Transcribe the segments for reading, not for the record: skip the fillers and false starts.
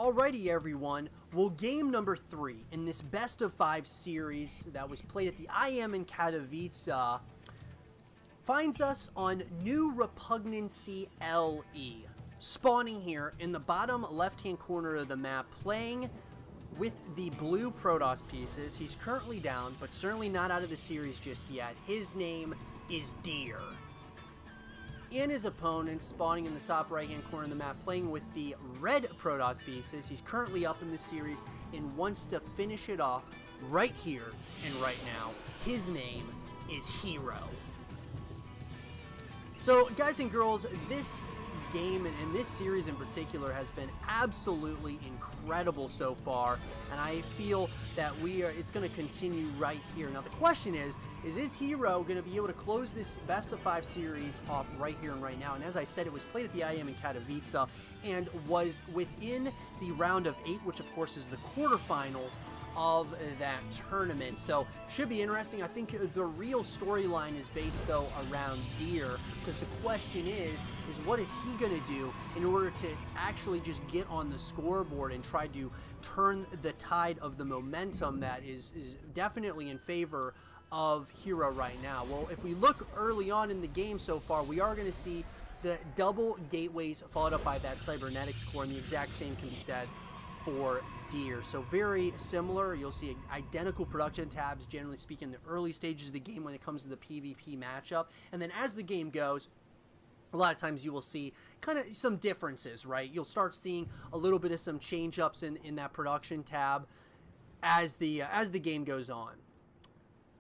Alrighty everyone, well game number 3 in this best of 5 series that was played at the IEM Katowice finds us on New Repugnancy LE, spawning here in the bottom left hand corner of the map, playing with the blue Protoss pieces. He's currently down, but certainly not out of the series just yet. His name is Deer. And his opponent spawning in the top right hand corner of the map, playing with the red Protoss pieces. He's currently up in the series and wants to finish it off right here and right now. His name is herO. So guys and girls, this game and this series in particular has been absolutely incredible so far, and I feel that it's going to continue right here. Now the question is herO going to be able to close this best of 5 series off right here and right now? And as I said, it was played at the IEM Katowice and was within the round of 8, which of course is the quarterfinals of that tournament. So should be interesting. I think the real storyline is based though around Deer, because the question is what is he going to do in order to actually just get on the scoreboard and try to turn the tide of the momentum that is definitely in favor of herO right now. Well, if we look early on in the game so far, we are going to see the double gateways followed up by that cybernetics core, and the exact same can be said for Deer. So very similar. You'll see identical production tabs, generally speaking, in the early stages of the game when it comes to the PvP matchup. And then as the game goes, a lot of times you will see kind of some differences, right? You'll start seeing a little bit of some change-ups in that production tab as the game goes on.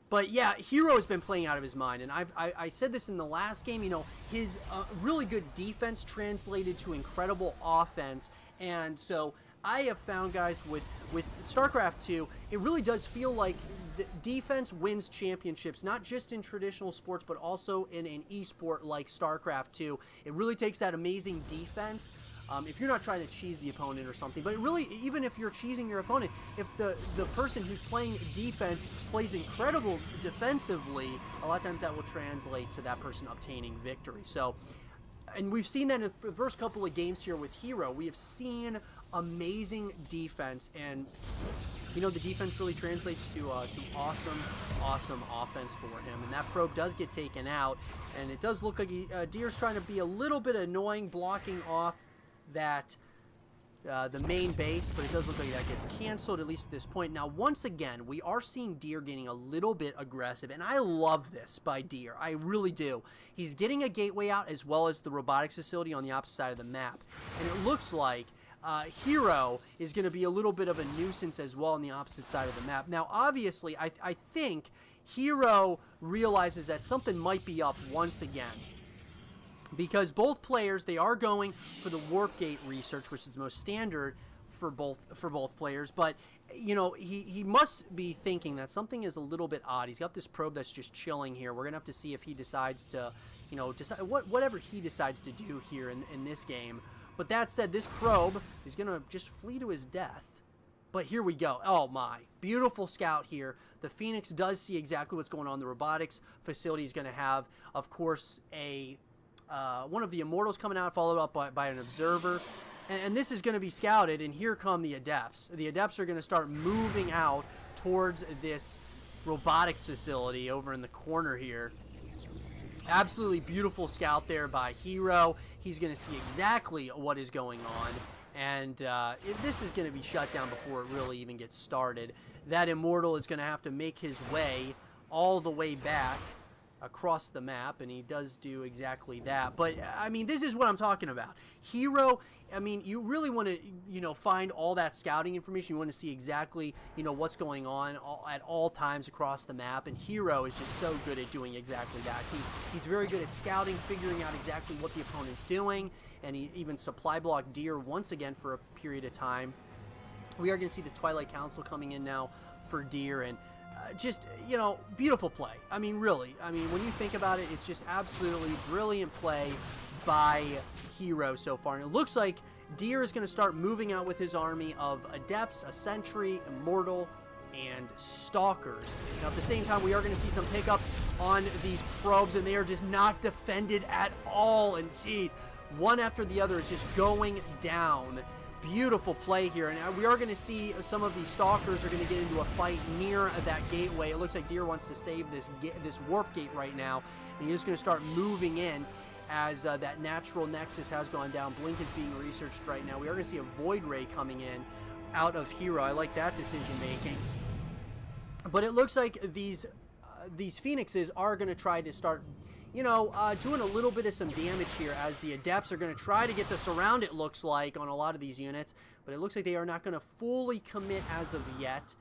But yeah, herO has been playing out of his mind, and I said this in the last game. You know, his really good defense translated to incredible offense, and so I have found, guys, with StarCraft 2, it really does feel like the defense wins championships, not just in traditional sports, but also in an esport like StarCraft 2. It really takes that amazing defense. If you're not trying to cheese the opponent or something, but it really, even if you're cheesing your opponent, if the person who's playing defense plays incredible defensively, a lot of times that will translate to that person obtaining victory. So, and we've seen that in the first couple of games here with herO. We have seen amazing defense, and you know, the defense really translates to awesome offense for him. And that probe does get taken out, and it does look like Deer's trying to be a little bit annoying, blocking off that the main base, but it does look like that gets canceled, at least at this point. Now, once again, we are seeing Deer getting a little bit aggressive, and I love this by Deer. I really do. He's getting a gateway out as well as the robotics facility on the opposite side of the map, and it looks like herO is going to be a little bit of a nuisance as well on the opposite side of the map. Now, obviously, I think herO realizes that something might be up once again, because both players, they are going for the warp gate research, which is the most standard for both players. But you know, he must be thinking that something is a little bit odd. He's got this probe that's just chilling here. We're gonna have to see if he decides to, you know, decide whatever he decides to do here in this game. But that said, this probe is gonna just flee to his death. But here we go. Oh my, beautiful scout here. The Phoenix does see exactly what's going on. The robotics facility is gonna have, of course, one of the immortals coming out, followed up by an observer, and this is going to be scouted, and here come the adepts. The adepts are going to start moving out towards this robotics facility over in the corner here. Absolutely beautiful scout there by herO. He's going to see exactly what is going on, and this is going to be shut down before it really even gets started. That immortal is going to have to make his way all the way back across the map, and he does do exactly that. But I mean, this is what I'm talking about. herO, I mean, you really want to, you know, find all that scouting information. You want to see exactly, you know, what's going on at all times across the map, and herO is just so good at doing exactly that. He's very good at scouting, figuring out exactly what the opponent's doing, and he even supply blocked Deer once again for a period of time. We are going to see the Twilight Council coming in now for Deer, and just, you know, beautiful play. I mean, really. I mean, when you think about it, it's just absolutely brilliant play by herO so far. And it looks like Deer is going to start moving out with his army of adepts, a sentry, immortal, and stalkers. Now, at the same time, we are going to see some pickups on these probes, and they are just not defended at all. And geez, one after the other is just going down. Beautiful play here, and we are going to see some of these stalkers are going to get into a fight near that gateway. It looks like Deer wants to save this warp gate right now, and he's going to start moving in as that natural nexus has gone down. Blink is being researched right now. We are going to see a void ray coming in out of herO. I like that decision making, but it looks like these phoenixes are going to try to start, you know, doing a little bit of some damage here, as the adepts are going to try to get the surround, it looks like, on a lot of these units, but it looks like they are not going to fully commit as of yet,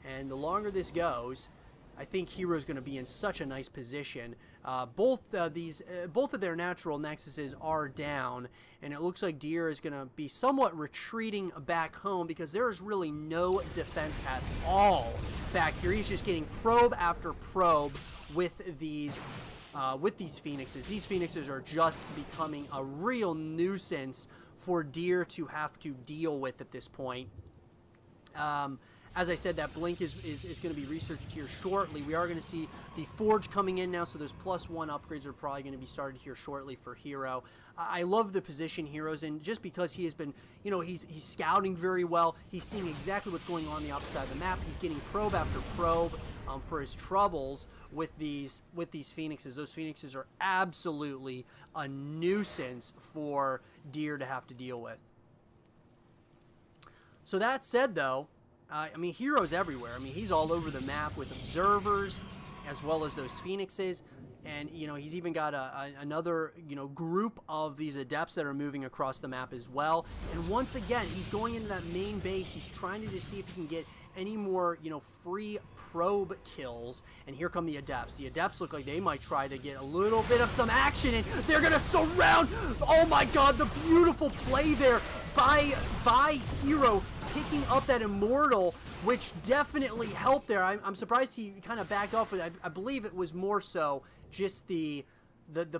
and the longer this goes, I think herO's going to be in such a nice position. Both of their natural nexuses are down, and it looks like Deer is going to be somewhat retreating back home because there is really no defense at all back here. He's just getting probe after probe with these phoenixes. These phoenixes are just becoming a real nuisance for Deer to have to deal with at this point. As I said, that Blink is going to be researched here shortly. We are going to see the Forge coming in now, so those +1 upgrades are probably going to be started here shortly for herO. I love the position herO's in, just because he has been, you know, he's scouting very well. He's seeing exactly what's going on the opposite side of the map. He's getting probe after probe for his troubles with these phoenixes. Those phoenixes are absolutely a nuisance for Deer to have to deal with. So that said, though, I mean, herO's everywhere. I mean, he's all over the map with observers as well as those phoenixes. And, you know, he's even got another, you know, group of these adepts that are moving across the map as well. And once again, he's going into that main base. He's trying to just see if he can get any more, you know, free probe kills. And here come the adepts. The adepts look like they might try to get a little bit of some action, and they're going to surround. Oh my God, the beautiful play there by herO, picking up that immortal, which definitely helped there. I'm surprised he kind of backed off, but I believe it was more so just the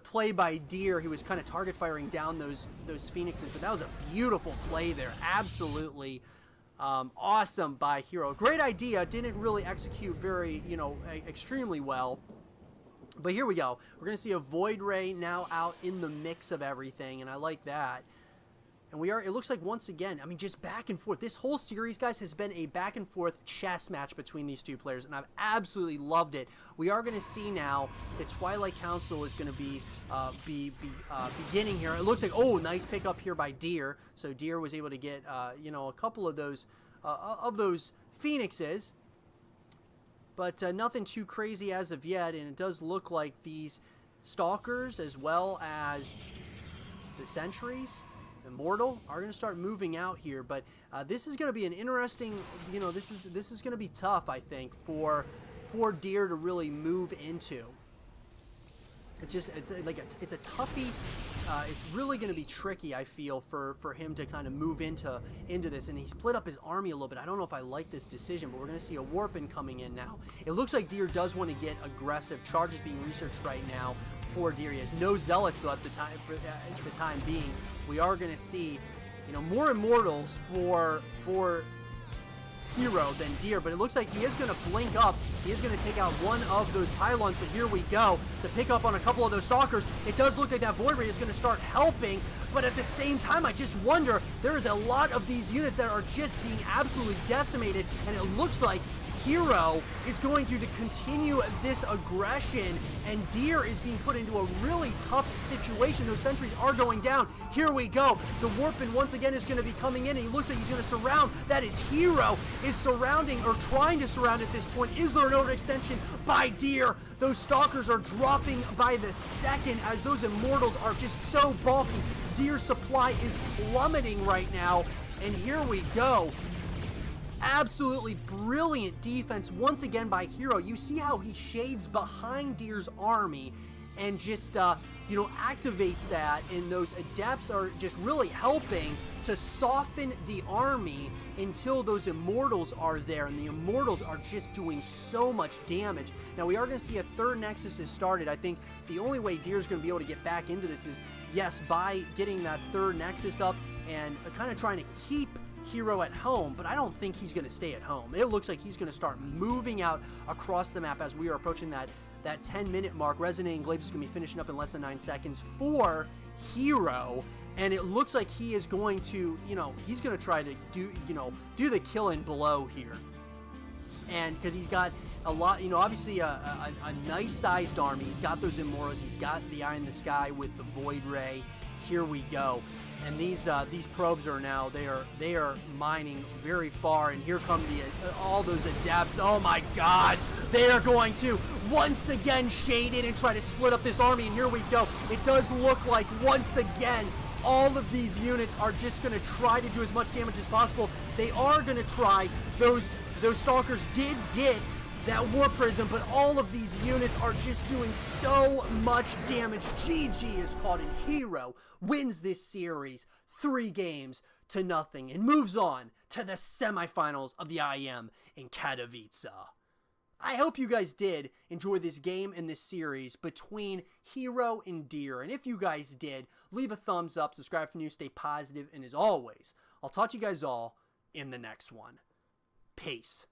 play by Deer. He was kind of target firing down those phoenixes, but that was a beautiful play there. Absolutely awesome by herO. Great idea. Didn't really execute very, you know, extremely well. But here we go. We're going to see a Void Ray now out in the mix of everything, and I like that. And it looks like, once again, I mean, just back and forth. This whole series, guys, has been a back and forth chess match between these two players, and I've absolutely loved it. We are going to see now the Twilight Council is going to be beginning here. It looks like, oh, nice pickup here by Deer. So Deer was able to get, you know, a couple of those phoenixes, but nothing too crazy as of yet. And it does look like these stalkers, as well as the sentries, Immortal, are going to start moving out here. But this is going to be an interesting, you know, this is going to be tough, I think, for Deer to really move into. It's a toughie. It's really going to be tricky, I feel, for him to kind of move into this. And he split up his army a little bit. I don't know if I like this decision, but we're going to see a Warpin coming in now. It looks like Deer does want to get aggressive. Charges being researched right now for Deer. He has no Zealots, though, at the time being. We are going to see, you know, more Immortals for herO than Deer, but it looks like he is going to blink up. He is going to take out one of those pylons, but here we go to pick up on a couple of those stalkers. It does look like that Void Ray is going to start helping, but at the same time, I just wonder, there is a lot of these units that are just being absolutely decimated, and it looks like herO is going to continue this aggression, and Deer is being put into a really tough situation. Those sentries are going down. Here we go. The Warpin once again is going to be coming in, and he looks like he's going to surround. That is herO is surrounding, or trying to surround at this point. Is there an overextension by Deer? Those stalkers are dropping by the second, as those Immortals are just so bulky. Deer's supply is plummeting right now, and here we go. Absolutely brilliant defense once again by herO. You see how he shades behind Deer's army and just, you know, activates that, and those adepts are just really helping to soften the army until those Immortals are there, and the Immortals are just doing so much damage. Now, we are going to see a third Nexus is started. I think the only way Deer's going to be able to get back into this is, yes, by getting that third Nexus up and kind of trying to keep herO at home, but I don't think he's going to stay at home. It looks like he's going to start moving out across the map as we are approaching that 10-minute mark. Resonating Glaives is going to be finishing up in less than 9 seconds for herO, And it looks like he is going to, he's going to try to do the killing blow here. And because he's got a lot, obviously a nice sized army. He's got those Immoros. He's got the Eye in the Sky with the Void Ray. Here we go. And these probes are now, they are mining very far. And here come all those adepts. Oh my God. They are going to once again shade in and try to split up this army. And here we go. It does look like once again all of these units are just going to try to do as much damage as possible. They are going to try. Those Stalkers did get that War Prism, but all of these units are just doing so much damage. GG is called, and herO wins this series 3-0 and moves on to the semifinals of the IEM in Katowice. I hope you guys did enjoy this game and this series between herO and Deer. And if you guys did, leave a thumbs up, subscribe for new, stay positive, and as always, I'll talk to you guys all in the next one. Peace.